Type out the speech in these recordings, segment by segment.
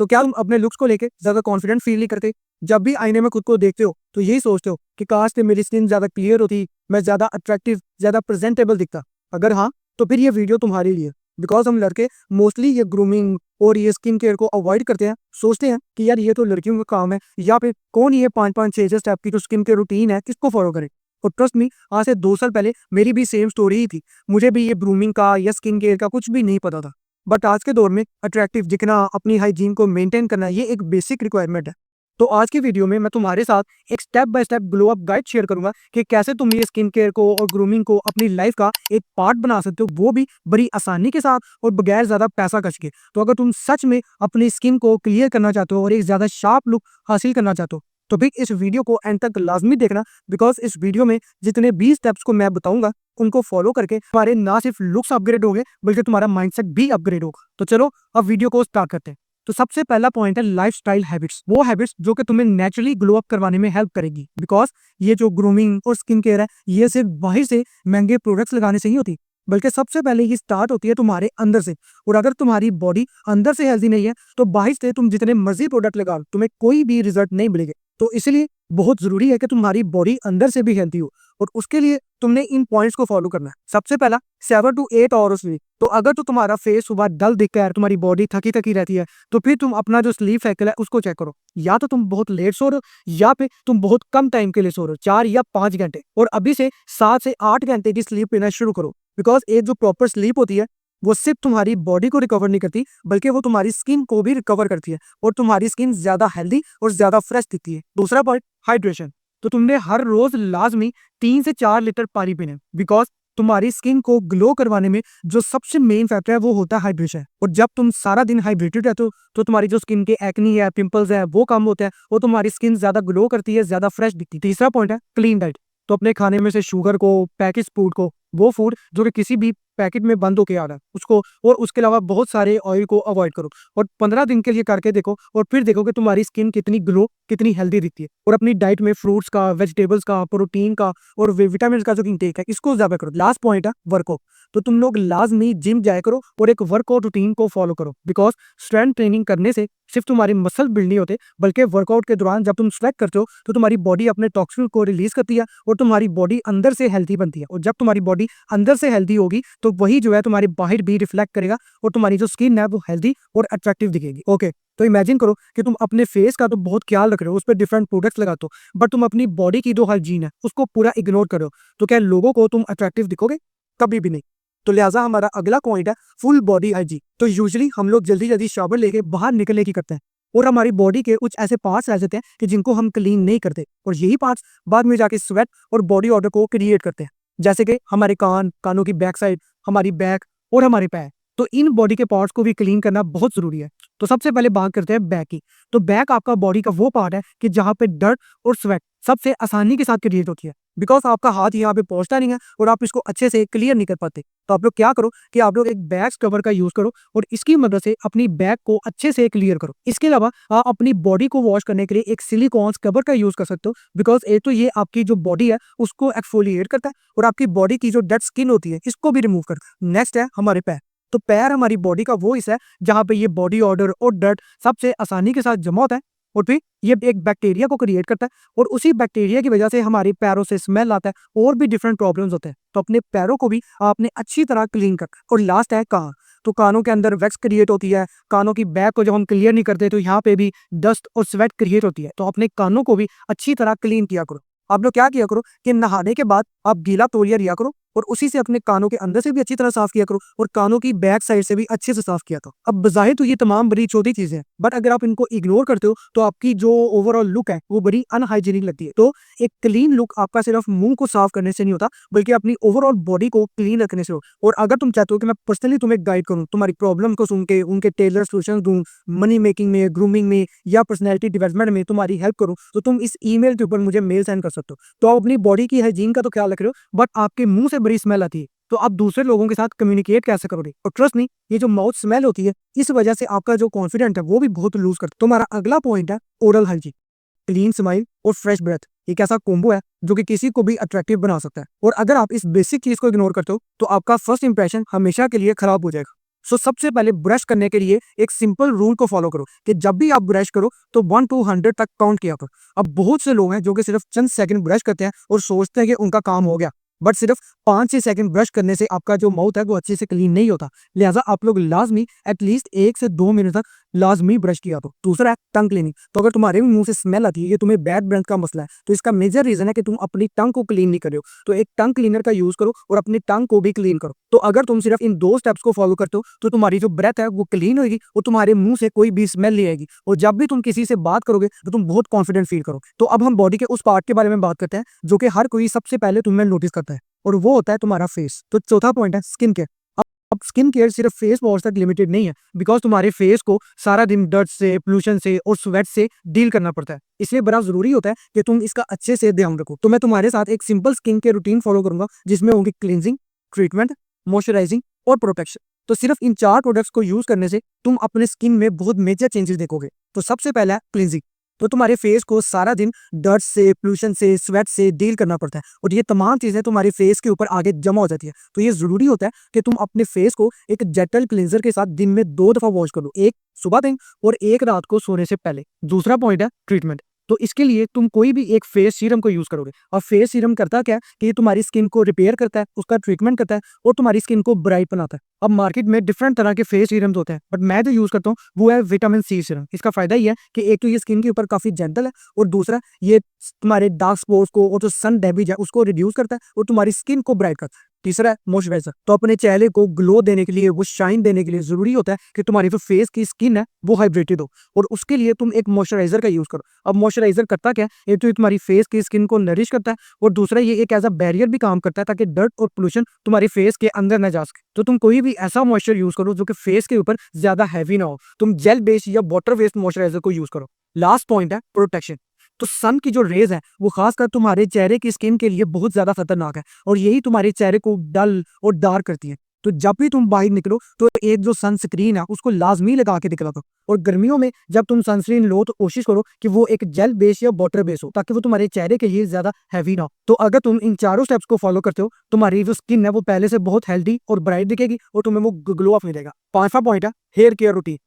तो क्या तुम अपने लुक्स को लेके ज्यादा कॉन्फिडेंट फील नहीं करते? जब भी आईने में खुद को देखते हो तो यही सोचते हो कि काश से मेरी स्किन ज्यादा क्लियर होती, मैं ज्यादा अट्रैक्टिव, ज्यादा प्रेजेंटेबल दिखता। अगर हाँ, तो फिर ये वीडियो तुम्हारे लिए। बिकॉज हम लड़के मोस्टली ये ग्रूमिंग और ये स्किन केयर को अवॉइड करते हैं। सोचते हैं कि यार ये तो लड़कियों का काम है, या फिर कौन ये 5-5 6 स्टेप की जो स्किन केयर रूटीन है किसको फॉलो करे। और ट्रस्ट मी, आज से 2 साल पहले मेरी भी सेम स्टोरी ही थी। मुझे भी ये ग्रूमिंग का या स्किन केयर का कुछ भी नहीं पता था। बट आज के दौर में अट्रैक्टिव दिखना, अपनी हाइजीन को मेंटेन करना, ये एक बेसिक रिक्वायरमेंट है। तो आज की वीडियो में मैं तुम्हारे साथ एक step by step glow up guide share करूंगा कि कैसे तुम ये स्किन केयर को और ग्रूमिंग को अपनी लाइफ का एक पार्ट बना सकते हो, वो भी बड़ी आसानी के साथ और बगैर ज्यादा पैसा खर्च के। तो अगर तुम सच में अपनी स्किन को क्लियर करना चाहते हो और एक ज्यादा शार्प लुक हासिल करना चाहते हो तो फिर इस वीडियो को एंड तक लाजमी देखना। बिकॉज इस वीडियो में जितने भी स्टेप्स को मैं बताऊंगा उनको फॉलो करके तुम्हारे ना सिर्फ लुक्स अपग्रेड होंगे बल्कि तुम्हारा माइंडसेट भी अपग्रेड होगा। तो चलो अब वीडियो को स्टार्ट करते हैं। तो सबसे पहला पॉइंट है लाइफस्टाइल हैबिट्स। वो हैबिट्स जो कि तुम्हें नेचुरली ग्लो अप करवाने में हेल्प करेगी। बिकॉज ये जो ग्रूमिंग और स्किन केयर है ये सिर्फ बाहर से महंगे प्रोडक्ट्स लगाने से ही होती, बल्कि सबसे पहले ये स्टार्ट होती है तुम्हारे अंदर से। और अगर तुम्हारी बॉडी अंदर से हेल्दी नहीं है तो बाहर से तुम जितने मर्जी प्रोडक्ट लगाओ तुम्हें कोई भी रिजल्ट नहीं मिलेगा। तो इसलिए बहुत जरूरी है कि तुम्हारी बॉडी अंदर से भी हेल्दी हो, और उसके लिए तुमने इन पॉइंट्स को फॉलो करना है। सबसे पहला 7 to 8 आवर्स स्लीप। तो अगर तो तुम्हारा फेस सुबह डल दिखता है, तुम्हारी बॉडी थकी थकी रहती है, तो फिर तुम अपना जो स्लीप साइकिल है उसको चेक करो। या तो तुम बहुत लेट सो रहे हो या फिर तुम बहुत कम टाइम के लिए सो रहे हो, 4 या 5 घंटे। और अभी से 7 से 8 घंटे की स्लीप लेना शुरू करो। बिकॉज एक जो प्रॉपर स्लीप होती है वो सिर्फ तुम्हारी बॉडी को रिकवर नहीं करती बल्कि वो तुम्हारी स्किन को भी रिकवर करती है, और तुम्हारी स्किन ज्यादा हेल्दी और ज्यादा फ्रेश दिखती है। दूसरा पॉइंट, हाइड्रेशन। तो तुमने हर रोज लाजमी 3 से 4 लीटर पानी पीना है। बिकॉज तुम्हारी स्किन को ग्लो करवाने में जो सबसे मेन फैक्टर है वो होता है हाइड्रेशन। और जब तुम सारा दिन हाइड्रेटेड रहते हो तो तुम्हारी जो स्किन के एक्नी है, पिंपल्स है, वो कम होता है और तुम्हारी स्किन ज्यादा ग्लो करती है, ज्यादा फ्रेश दिखती है। तीसरा पॉइंट है क्लीन डाइट। तो अपने खाने में से शुगर को, पैकेज फूड को, वो फूड जो कि किसी भी पैकेट में बंद होके आ रहा है उसको, और उसके अलावा बहुत सारे ऑयल को अवॉइड करो। और 15 दिन के लिए करके देखो और फिर देखो कि तुम्हारी स्किन कितनी ग्लो, कितनी हेल्दी दिखती है। और अपनी डाइट में फ्रूट्स का, वेजिटेबल्स का, प्रोटीन का और विटामिन का जो इंटेक है इसको ज्यादा करो। लास्ट पॉइंट है वर्कआउट। तो तुम लोग लाजमी जिम जाया करो और एक वर्कआउट रूटीन को फॉलो करो। बिकॉज स्ट्रेंथ ट्रेनिंग करने से सिर्फ तुम्हारे मसल बिल्ड नहीं होते बल्कि वर्कआउट के दौरान जब तुम स्वेट करते हो तो तुम्हारी बॉडी अपने टॉक्सिन को रिलीज करती है और तुम्हारी बॉडी अंदर से हेल्दी बनती है। और जब तुम्हारी बॉडी अंदर से हेल्दी होगी तो वही जो है तुम्हारे बाहर भी रिफ्लेक्ट करेगा और तुम्हारी जो स्किन है वो हेल्दी और अट्रैक्टिव दिखेगी। ओके, तो इमेजिन करो कि तुम अपने फेस का तो बहुत ख्याल रख रहे हो, उस पर डिफरेंट प्रोडक्ट्स लगाते हो, बट तुम अपनी बॉडी की जो हाइजीन है उसको पूरा इग्नोर करो, तो क्या लोगों को तुम अट्रैक्टिव दिखोगे? कभी भी नहीं। तो लिहाजा हमारा अगला पॉइंट है फुल बॉडी हाइजीन। तो यूजुअली हम लोग जल्दी जल्दी शावर लेके बाहर निकलने की करते हैं और हमारी बॉडी के कुछ ऐसे पार्ट्स रह जाते हैं कि जिनको हम क्लीन नहीं करते, और यही पार्ट्स बाद में जाके स्वेट और बॉडी ऑर्डर को क्रिएट करते हैं। जैसे कि हमारे कान, कानों की बैक साइड, हमारी बैक और हमारे पैर। तो इन बॉडी के पार्ट्स को भी क्लीन करना बहुत जरूरी है। तो सबसे पहले बात करते हैं बैक की। तो बैक आपका बॉडी का वो पार्ट है कि जहाँ पे डर्ट और स्वेट सबसे आसानी के साथ क्रिएट होती है। बिकॉज आपका हाथ यहाँ पे पहुंचता नहीं है और आप इसको अच्छे से क्लियर नहीं कर पाते। तो आप लोग क्या करो कि आप लोग एक बैक स्क्रबर का यूज करो और इसकी मदद से अपनी बैक को अच्छे से क्लियर करो। इसके अलावा आप अपनी बॉडी को वॉश करने के लिए एक सिलिकॉन स्क्रबर का यूज कर सकते हो। बिकॉज एक तो ये आपकी जो बॉडी है उसको एक्सफोलिएट करता है और आपकी बॉडी की जो डेड स्किन होती है इसको भी रिमूव करता है। नेक्स्ट है हमारे पैर। तो पैर हमारी बॉडी का वो हिस्सा है जहाँ पे ये बॉडी ऑर्डर और डर्ट सबसे आसानी के साथ जमा होता है और फिर ये एक बैक्टीरिया को क्रिएट करता है और उसी बैक्टीरिया की वजह से हमारे पैरों से स्मेल आता है और भी डिफरेंट प्रॉब्लम्स होते हैं। तो अपने पैरों को भी आपने अच्छी तरह क्लीन करना। और लास्ट है कान। तो कानों के अंदर वैक्स क्रिएट होती है। कानों की बैक को जब हम क्लियर नहीं करते तो यहाँ पे भी डस्ट और स्वेट क्रिएट होती है। तो अपने कानों को भी अच्छी तरह क्लीन किया करो। आप लोग क्या किया करो कि नहाने के बाद आप गीला तौलिया लिया करो और उसी से अपने कानों के अंदर से भी अच्छी तरह साफ किया करो और कानों की बैक साइड से भी अच्छे से साफ किया करो। अब बजाहिर तो ये तमाम बड़ी छोटी चीजें हैं, बट अगर आप इनको इग्नोर करते हो तो आपकी जो ओवरऑल लुक है वो बड़ी अनहाइजीनिक लगती है। तो एक क्लीन लुक आपका सिर्फ मुंह को साफ करने से नहीं होता बल्कि अपनी ओवरऑल बॉडी को क्लीन रखने से हो। और अगर तुम चाहते हो कि मैं पर्सनली तुम्हें गाइड करूँ, तुम्हारी प्रॉब्लम को सुन के उनके टेलर सोल्यूशन दूं, मनी मेकिंग में, ग्रूमिंग में या पर्सनैलिटी डेवलपमेंट में तुम्हारी हेल्प करूँ, तो तुम इस ईमेल के ऊपर मुझे मेल सेंड कर सकते हो। तो आप अपनी बॉडी की हाइजीन का तो ख्याल रख रहे हो बट आपके मुंह से बड़ी स्मेल आती है, तो आप दूसरे लोगों के साथ कम्युनिकेट कैसे करोगे? और ट्रस्ट नहीं, ये जो माउथ स्मेल होती है इस वजह से आपका जो कॉन्फिडेंट है वो भी बहुत लूज करता है। तुम्हारा अगला पॉइंट है ओरल हाइजीन। क्लीन स्माइल और फ्रेश ब्रेथ एक ऐसा कॉम्बो है जो कि किसी को भी अट्रैक्टिव बना सकता है। और अगर आप इस बेसिक चीज को इग्नोर करते हो तो आपका फर्स्ट इंप्रेशन हमेशा के लिए खराब हो जाएगा। सो सबसे पहले ब्रश करने के लिए एक सिंपल रूल को फॉलो करो कि जब भी आप ब्रश करो तो 1 to 100 तक काउंट किया करो। अब बहुत से लोग हैं जो कि सिर्फ चंद सेकंड ब्रश करते हैं और सोचते हैं कि उनका काम हो गया, बट सिर्फ 5-6 सेकंड ब्रश करने से आपका जो माउथ है वो अच्छे से क्लीन नहीं होता। लिहाजा आप लोग लाजमी एटलीस्ट 1 से 2 मिनट तक लाजमी ब्रश किया करो। दूसरा है टंग क्लीनिंग। तो अगर तुम्हारे भी मुंह से स्मेल आती है, ये तुम्हें बैड ब्रेथ का मसला है, तो इसका मेजर रीजन है कि तुम अपनी टंग को क्लीन नहीं कर रहे हो। तो एक टंग क्लीनर का यूज करो और अपनी टंग को भी क्लीन करो। तो अगर तुम सिर्फ इन 2 स्टेप्स को फॉलो करते हो तो तुम्हारी जो ब्रेथ है वो क्लीन होगी और तुम्हारे मुंह से कोई भी स्मेल नहीं आएगी, और जब भी तुम किसी से बात करोगे तो तुम बहुत कॉन्फिडेंट फील करोगे। तो अब हम बॉडी के उस पार्ट के बारे में बात करते हैं जो कि हर कोई सबसे पहले तुम्हें नोटिस करता है, और वो होता है तुम्हारा फेस। तो चौथा पॉइंट है स्किन केयर। अब स्किन केयर सिर्फ फेस वॉश तक लिमिटेड नहीं है, बिकॉज तुम्हारे फेस को सारा दिन डस्ट से, पोल्यूशन से और स्वेट से डील करना पड़ता है। इसलिए बड़ा जरूरी होता है कि तुम इसका अच्छे से ध्यान रखो। तो मैं तुम्हारे साथ एक simple skin care routine follow करूंगा जिसमें होगी क्लींजिंग, ट्रीटमेंट, मॉइस्चराइजिंग और प्रोटेक्शन। तो सिर्फ इन 4 प्रोडक्ट्स को यूज करने से तुम अपने स्किन में बहुत मेजर चेंजेस देखोगे। तो सबसे पहला है क्लींजिंग। तो तुम्हारे फेस को सारा दिन डस्ट से, पोल्यूशन से, स्वेट से डील करना पड़ता है, और ये तमाम चीजें तुम्हारे फेस के ऊपर आगे जमा हो जाती है। तो ये जरूरी होता है कि तुम अपने फेस को एक जेंटल क्लींजर के साथ दिन में 2 दफा वॉश करो, एक सुबह टाइम और एक रात को सोने से पहले। दूसरा पॉइंट है ट्रीटमेंट। तो इसके लिए तुम कोई भी एक फेस सीरम को यूज करोगे, और फेस सीरम करता क्या है कि ये तुम्हारी स्किन को रिपेयर करता है, उसका ट्रीटमेंट करता है और तुम्हारी स्किन को ब्राइट बनाता है। अब मार्केट में डिफरेंट तरह के फेस सीरम्स होते हैं, बट मैं जो यूज करता हूँ वो है विटामिन सी सीरम। इसका फायदा ये है कि एक तो ये स्किन के ऊपर काफी जेंटल है, और दूसरा ये तुम्हारे डार्क स्पॉट्स को और जो सन डैमेज है उसको रिड्यूस करता है और तुम्हारी स्किन को ब्राइट करता है। तीसरा है मॉइस्चराइजर। तो अपने चेहरे को ग्लो देने के लिए, वो शाइन देने के लिए जरूरी होता है कि तुम्हारी जो फेस की स्किन है वो हाइड्रेटेड हो, और उसके लिए तुम एक मॉइस्चराइजर का यूज करो। अब मॉइस्चराइजर करता क्या है, एक तो ये तुम्हारी फेस की स्किन को नरिश करता है, और दूसरा ये एक एज अ बैरियर भी काम करता है ताकि डर्ट और पोल्यूशन तुम्हारी फेस के अंदर न जा सके। तो तुम कोई भी ऐसा मॉइस्चर यूज करो जो कि फेस के ऊपर ज्यादा हैवी ना हो। तुम जेल बेस्ड या वाटर बेस्ड मॉइस्चराइजर को यूज करो। लास्ट पॉइंट है प्रोटेक्शन। तो सन की जो रेज है वो खासकर तुम्हारे चेहरे की स्किन के लिए बहुत ज्यादा खतरनाक है, और यही तुम्हारे चेहरे को डल और डार्क करती है। तो जब भी तुम बाहर निकलो तो एक जो सनस्क्रीन है उसको लाजमी लगा के निकला करो, और गर्मियों में जब तुम सनस्क्रीन लो तो कोशिश करो कि वो एक जेल बेस या वाटर बेस हो, ताकि वो तुम्हारे चेहरे के लिए ज्यादा हैवी ना हो। तो अगर तुम इन चारों स्टेप्स को फॉलो करते हो, तुम्हारी जो स्किन है वो पहले से बहुत हेल्दी और ब्राइट दिखेगी, और तुम्हें वो ग्लो अप मिलेगा। 5वां पॉइंट है हेयर केयर रूटीन।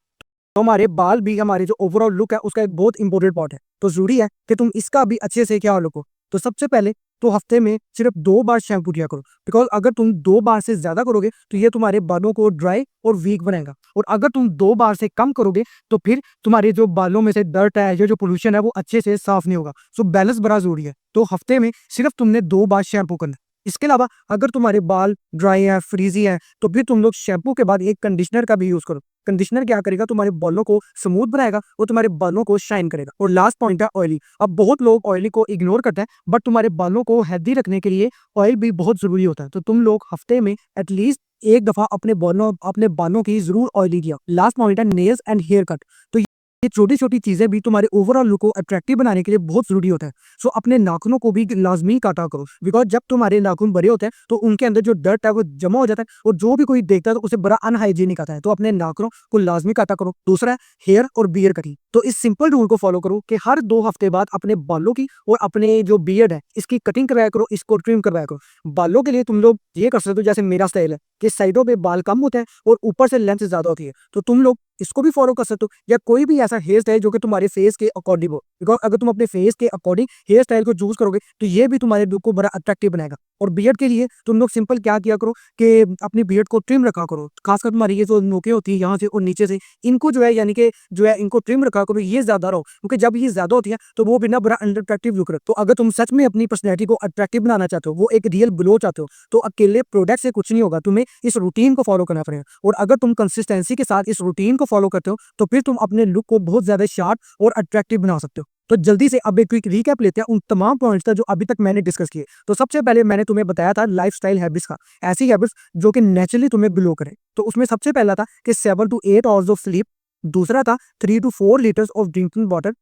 तो हमारे बाल भी हमारे जो ओवरऑल लुक है उसका एक बहुत इंपॉर्टेंट पार्ट है, तो जरूरी है कि तुम इसका भी अच्छे से ख्याल रखो। तो सबसे पहले तो हफ्ते में सिर्फ 2 बार शैम्पू किया करो, बिकॉज अगर तुम 2 बार से ज्यादा करोगे तो ये तुम्हारे बालों को ड्राई और वीक बनाएगा, और अगर तुम 2 बार से कम करोगे तो फिर तुम्हारे जो बालों में से डर्ट है, जो पोल्यूशन है वो अच्छे से साफ नहीं होगा। सो बैलेंस बड़ा जरूरी है। तो हफ्ते में सिर्फ तुमने 2 बार शैम्पू करना है। इसके अलावा अगर तुम्हारे बाल ड्राई है, फ्रीजी है, तो फिर तुम लोग शैम्पू के बाद एक कंडीशनर का भी यूज करो। कंडीशनर क्या करेगा, तुम्हारे बालों को स्मूथ बनाएगा और तुम्हारे बालों को शाइन करेगा। और लास्ट पॉइंट है ऑयली। अब बहुत लोग ऑयली को इग्नोर करते हैं, बट तुम्हारे बालों को हेल्दी रखने के लिए ऑयल भी बहुत जरूरी होता है। तो तुम लोग हफ्ते में एटलीस्ट एक दफा अपने बालों की जरूर ऑयली किया। लास्ट पॉइंट है नेल्स एंड हेयर कट। तो ये छोटी छोटी चीजें भी तुम्हारे ओवरऑल लुक को अट्रैक्टिव बनाने के लिए बहुत जरूरी होता है। सो अपने नाखूनों को भी लाजमी काटा करो, बिकॉज जब तुम्हारे नाखून बड़े होते हैं तो उनके अंदर जो डर्ट है वो जमा हो जाता है, और जो भी कोई देखता है तो उसे बड़ा अनहाइजीनिक आता है। तो अपने नाखूनों को लाजमी काटा करो। दूसरा है हेयर और बियर्ड कटिंग। तो इस सिंपल रूल को फॉलो करो कि हर 2 हफ्ते बाद अपने बालों की और अपने जो बियर्ड है इसकी कटिंग करवाया करो, इसको ट्रिम करवाया करो। बालों के लिए तुम लोग ये कर सकते हो, जैसे मेरा स्टाइल है कि साइडों पे बाल कम होते हैं और ऊपर से लेंथ ज्यादा होती है, तो तुम लोग इसको भी फॉलो कर सकते हो। या कोई भी ऐसा हेयर स्टाइल जो कि तुम्हारे फेस के अकॉर्डिंग हो, बिकॉज अगर तुम अपने फेस के अकॉर्डिंग हेयर स्टाइल को चूज करोगे तो ये भी तुम्हारे लुक को बड़ा अट्रैक्टिव बनाएगा। और बियर्ड के लिए तुम लोग सिंपल क्या किया करो कि अपनी बियर्ड को ट्रिम रखा करो, खासकर तुम्हारी ये जो नोकें होती है यहाँ से और नीचे से, इनको जो है यानी कि जो है इनको ट्रिम रखा करो, ये ज्यादा रहो, क्योंकि जब ये ज्यादा होती है तो वो बिना बड़ा अनअट्रैक्टिव लुक रहे। तो अगर तुम सच में अपनी पर्सनैलिटी को अट्रैक्टिव बनाना चाहते हो, वो एक रियल ग्लो चाहते हो, तो अकेले प्रोडक्ट से कुछ नहीं होगा, तुम्हें इस रूटीन को फॉलो करना पड़ेगा। और अगर तुम कंसिस्टेंसी के साथ इस रूटीन को फॉलो करते हो तो फिर तुम अपने लुक को बहुत ज्यादा शार्प और अट्रैक्टिव बना सकते हो। तो जल्दी से अब एक क्विक रीकैप लेते हैं उन तमाम पॉइंट्स का जो अभी तक मैंने डिस्कस किए। तो सबसे पहले मैंने तुम्हें बताया था लाइफस्टाइल हैबिट्स का, ऐसी हैबिट्स जो कि नेचुरली तुम्हें ग्लो करे। तो उसमें सबसे पहला था कि 7 to 8 आवर्स ऑफ स्लीप। दूसरा था 3 to 4 litres of drinking water.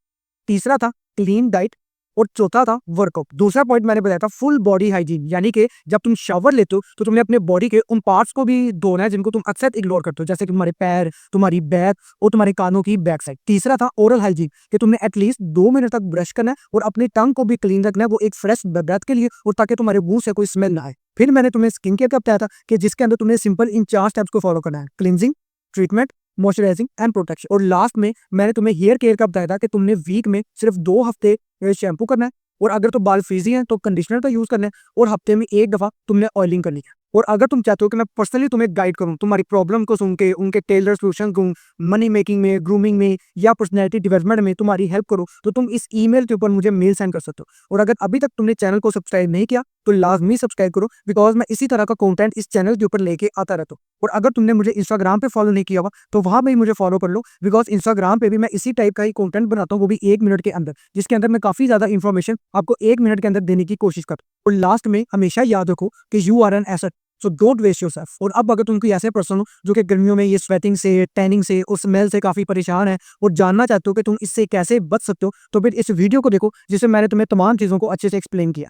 तीसरा था क्लीन डाइट। और चौथा था वर्कआउट। दूसरा पॉइंट मैंने बताया था फुल बॉडी हाइजीन, यानी कि जब तुम शावर लेते हो तो तुमने अपने बॉडी के उन पार्ट्स को भी धोना है जिनको तुम अक्सर इग्नोर करते हो, जैसे कि तुम्हारे पैर, तुम्हारी बैक और तुम्हारे कानों की बैक साइड। तीसरा था ओरल हाइजीन, कि तुमने एटलीस्ट 2 मिनट तक ब्रश करना है और अपनी टंग को भी क्लीन रखना है, वो एक फ्रेश ब्रेथ के लिए और ताकि तुम्हारे मुंह से कोई स्मेल ना आए। फिर मैंने तुम्हें स्किन केयर का बताया था कि जिसके अंदर तुमने सिंपल इन 4 स्टेप्स को फॉलो करना है: cleansing, treatment, moisturising and protection. और लास्ट में मैंने तुम्हें हेयर केयर का बताया था कि तुमने वीक में सिर्फ 2 हफ्ते शैम्पू करना है, और अगर तो बाल फ्रीजी हैं तो कंडीशनर का यूज़ करना है, और हफ्ते में 1 दफ़ा तुमने ऑयलिंग करनी है। और अगर तुम चाहते हो कि मैं पर्सनली तुम्हें गाइड करूं, तुम्हारी प्रॉब्लम को सुन के उनके टेलर सॉल्यूशन दूं, मनी मेकिंग में, ग्रूमिंग में या पर्सनैलिटी डेवलपमेंट में तुम्हारी हेल्प करो, तो तुम इस ईमेल के ऊपर मुझे मेल सेंड कर सकते हो। और अगर अभी तक तुमने चैनल को सब्सक्राइब नहीं किया तो लाजमी सब्सक्राइब करो, बिकॉज मैं इसी तरह का कंटेंट इस चैनल के ऊपर लेके आता रहता हूँ। और अगर तुमने मुझे इंस्टाग्राम पे फॉलो नहीं किया हुआ तो वहां पे भी मुझे फॉलो कर लो, बिकॉज इंस्टाग्राम पे भी मैं इसी टाइप का ही कंटेंट बनाता हूँ, वो भी 1 मिनट के अंदर, जिसके अंदर मैं काफी ज्यादा इंफॉर्मेशन आपको 1 मिनट के अंदर देने की कोशिश करता हूँ। और लास्ट में हमेशा याद रखो कि you are an asset, so don't waste yourself. और अब अगर तुम कोई ऐसे पर्सन हो जो कि गर्मियों में ये स्वेटिंग से, टैनिंग से और स्मेल से काफी परेशान है और जानना चाहते हो कि तुम इससे कैसे बच सकते हो, तो फिर इस वीडियो को देखो जिसमें मैंने तुम्हें तमाम चीजों को अच्छे से एक्सप्लेन किया।